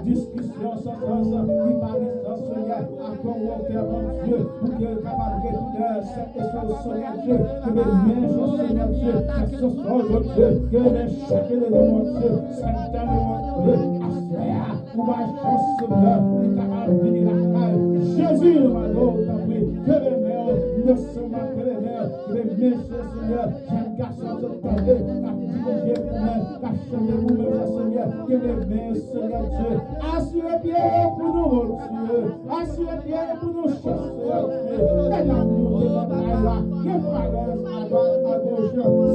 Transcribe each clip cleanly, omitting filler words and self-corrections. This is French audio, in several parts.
Discussion sans cause, qui parle sans Seigneur, à convoquer mon Dieu, pour que le camarade de cette chose, Seigneur Dieu, que les mains, Seigneur Dieu, que ce soit mon Dieu, que les chèques de mon Dieu, Seigneur mon Dieu, Asséa, pour ma chance, Seigneur, les camarades venir la caille, Jésus, ma l'autre, que les mains, ne sont pas que les mains, Seigneur, j'aime garçon de tomber, la diriger vous-même, la chanter vous-même, Seigneur, que les mains, Seigneur Dieu, assurez bien pour nous, mon Dieu, assurez bien pour nous, chasser, et l'amour de la là, que falaise à droite, à gauche,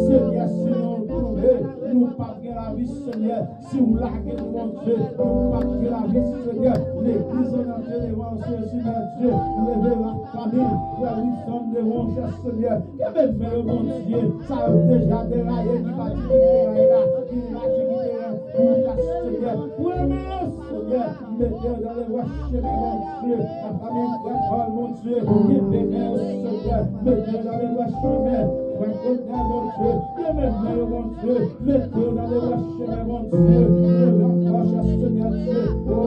Seigneur, si nous trouvons, nous pas que la vie, Seigneur, si vous larguez mon Dieu, nous pas que la vie, Seigneur, l'église en entier devant ce Seigneur Dieu, lever la famille, la vie sonne devant ce Seigneur, que même mon Dieu, ça a déjà déraillé, qui va dérailler là, qui va dérailler, pour la Seigneur, pour aimer Seigneur, mettez dans les voies chemin, mon Dieu, la famille, Paul, mon Dieu, qui bénit Seigneur, mettez dans les voies chemin, frère Côté, mon Dieu, qui m'aime, mon Dieu, mettez dans les voies chemin, mon Dieu, le grand Seigneur Dieu, oh,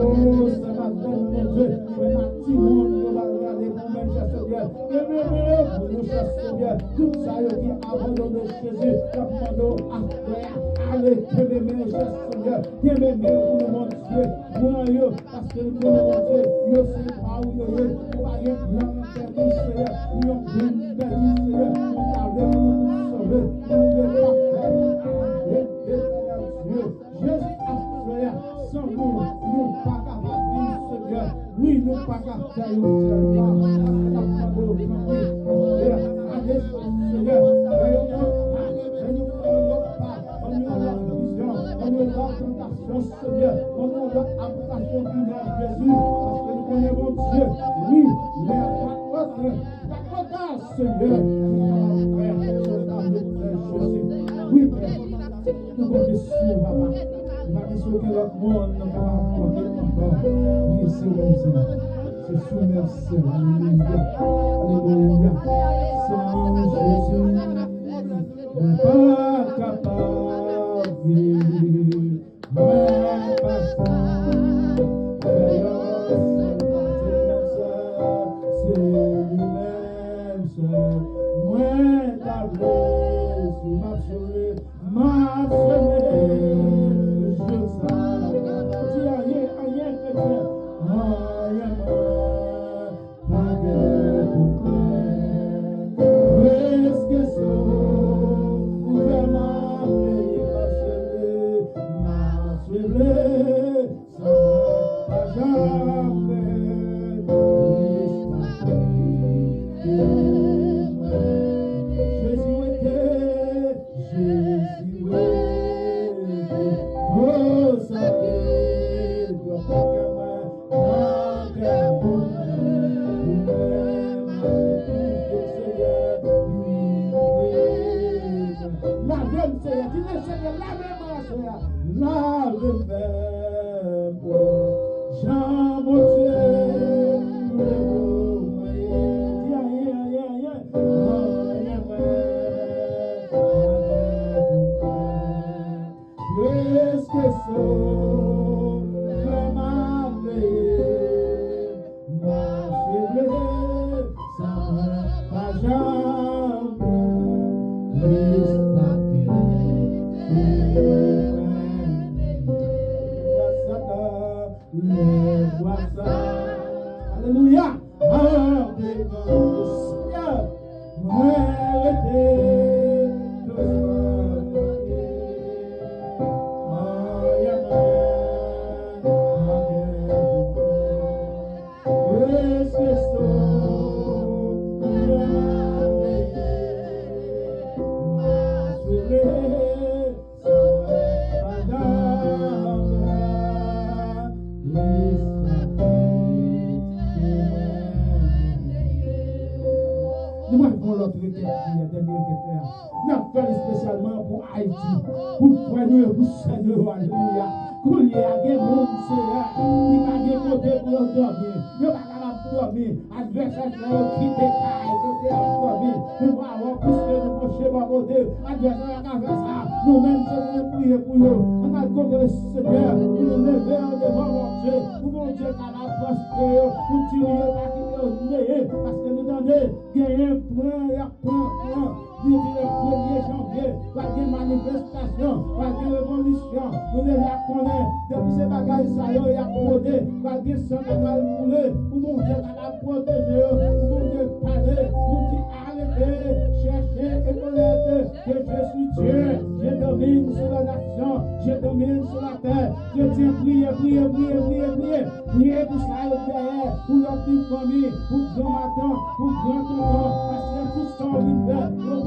ce matin, mon Dieu, mais ma petite monde, nous va regarder vous-même, Seigneur, qui m'aime, pour nous, Seigneur, tout ça, qui abandonne Jésus, abandonne à frère, allez, que m'aime, Seigneur, qui m'aime, pour nous, mon Dieu, moi, parce que nous, mon Dieu, yo c'est pas où yo, pour aller blanc, perdu, Seigneur, nous, on perdu, Seigneur, on t'a vraiment sauvé, on ne peut pas faire, Jésus a frère, sans nous, nous pas capables de vivre, Seigneur, oui, nous pas capables de Seigneur, on nous donne application du nom de Jésus, parce que nous connaissons Dieu, oui, mais pas autre, Seigneur, oui, nous connaissons, papa, nous connaissons que notre monde n'est pas apporté encore, oui, c'est vrai, c'est sous merci, alléluia, alléluia, sans Jésus, on n'est pas capable de vivre. Alléluia. fait spécialement pour Haïti, pour frères, pour sœurs, alléluia. Pour y a des monde, Seigneur, qui va des côté pour dormir. Il va pas dormir. Adversaire qui décaille, côté à dormir. Nous va avoir plus que nous procher par côté. Adversaire qui a fait ça. Nous-mêmes, nous prier pour eux. On a côté le Seigneur, pour nous lever devant mon Dieu. Pour mon Dieu, qui va prospérer, pour tirer, pas quitter, parce que nous donnons, gagner un point, et un point. Le 1er janvier, pas de manifestation, pas de révolution. Nous déjà connaissons, depuis ces bagages, ça y a apporté, pas de sang qui va couler, pour mon Dieu qui va protéger, pour mon Dieu parler, pour dire arrêtez, cherchez et connaître que je suis Dieu, je domine sur la nation, je domine sur la terre. Je tiens priez pour ça et derrière, pour leur petite famille, pour grand matin, pour grand tonton, parce que tout sont libres. Nous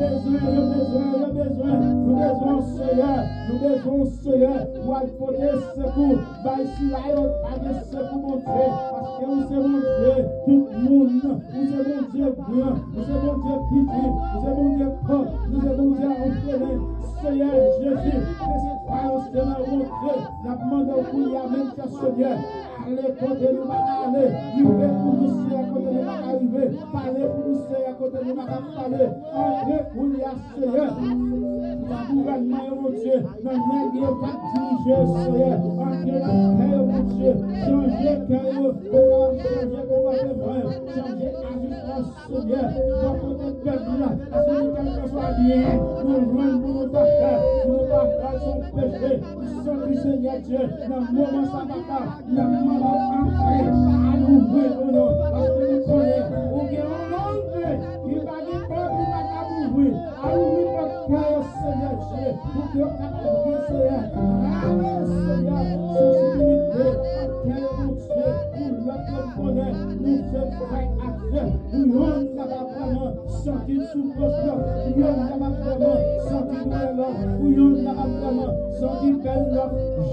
besoin, Seigneur, pour apporter secours. Ici, là, il n'y a pas de secours, mon Dieu, parce que vous êtes mon Dieu, tout le monde, vous êtes mon Dieu grand, vous êtes mon Dieu petit, vous êtes mon Dieu pauvre, vous êtes mon Dieu orphelin. Seigneur Jésus, laissez parler, Seigneur, mon Dieu, la demande au coup, il y a même que Seigneur, allez, côté nous, aller, vivez pour nous, Seigneur, côté nous, arriver, parlez pour nous, Seigneur, côté nous, parler, entrez pour nous, Seigneur, gouvernement, mon Dieu, dans le pas diriger, Seigneur, entrez dans le cœur, mon Dieu, changez le cœur, changer comportement, changer agissement, Seigneur, pour côté de peuple, à celui qui soit bien, nous joindre pour nous nous pas son péché, nous sommes Seigneur Dieu, dans le moment ça va pas, dans le moment après, à nous ouvrir au nom, parce que nous connaissons, ou bien on l'entrée, il va dire pas, il va pas ouvrir, à ouvrir votre cœur, Seigneur Dieu, pour que vous puissiez, Seigneur, Seigneur, sensibilité, cœur, mon Dieu, pour notre bonheur, nous sommes prêts à Dieu, nous sommes vraiment sortis sous poste, nous sommes vraiment sortis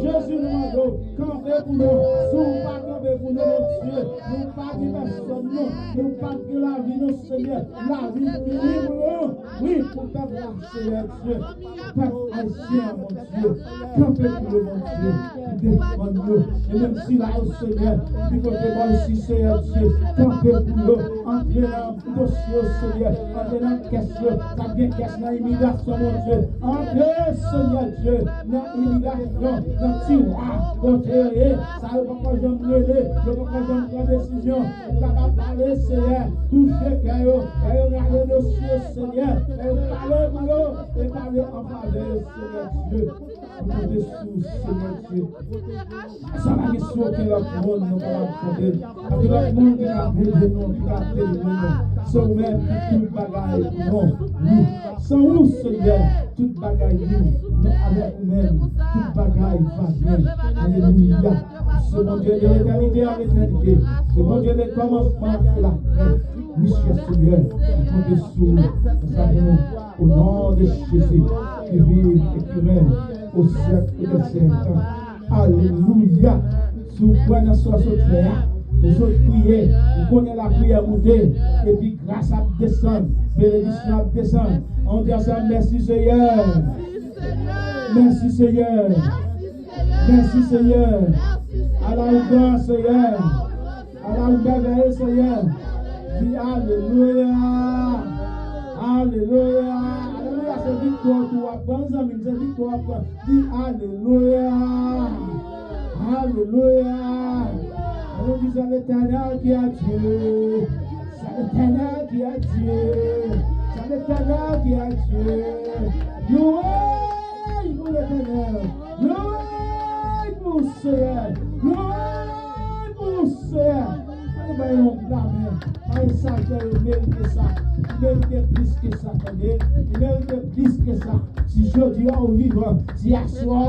Jésus nous campez pour nous, nous pas camper pour nous, Dieu, nous pas de personne, nous pas de la vie, nous Seigneur, la vie libre, oui, pour ta gloire, Seigneur Dieu, peuple haïtien, mon Dieu, campez pour nous, mon Dieu, défendre-nous, et même si là, Seigneur, du côté bon ici, Seigneur Dieu, campez pour nous, entrez dans le dossier, Seigneur, entrez dans la question, ça vient question dans l'immigration, mon Dieu, entrez, Seigneur Dieu, dans l'immigration, dans le tiroir, côté, ça ne va pas jamais brûler, ne va pas jamais prendre décision, on va parler, Seigneur, toucher Caillot, et regarder le dossier, Seigneur, et parler pour eux, et parler en faveur, Seigneur Dieu, pour dessous, Seigneur Dieu. Ça va être sûr que le monde ne va pas répondre, parce que le monde qui a besoin de nous, qui a besoin de nous, sans même toute bagaille, non, nous, sans nous, Seigneur, toute bagaille, nous, mais avec nous-mêmes, toute bagaille va bien. Alléluia. C'est mon Dieu de l'éternité à l'éternité. C'est mon Dieu de commencement et la fin. Oui, cher Seigneur, nous comptons sur nous. Nous avons au nom de Jésus qui vit et qui règne au siècle et des siècles. Alléluia. Sous quoi nous sommes terre. Nous autres prier, nous connaissons la prière montée, et puis grâce à descendre, bénédiction à descendre. On dit ça, merci Seigneur. Merci Seigneur. Merci Seigneur. À la hauteur Seigneur. À la hauteur Seigneur. Dis Alléluia. Alléluia. Alléluia, c'est victoire. Tu vas prendre, c'est victoire. Dis Alléluia. Alléluia. Nous disons l'Éternel qui a Dieu. C'est l'Éternel qui a Dieu. C'est l'Éternel qui a Dieu. Louez pour l'Éternel. Louez pour le Seigneur. Louez pour le Seigneur. Allez, on blâme. Allez, ça, il mérite ça. Il mérite plus que ça. Il mérite plus que ça. Si je dis au vivant, si à soi,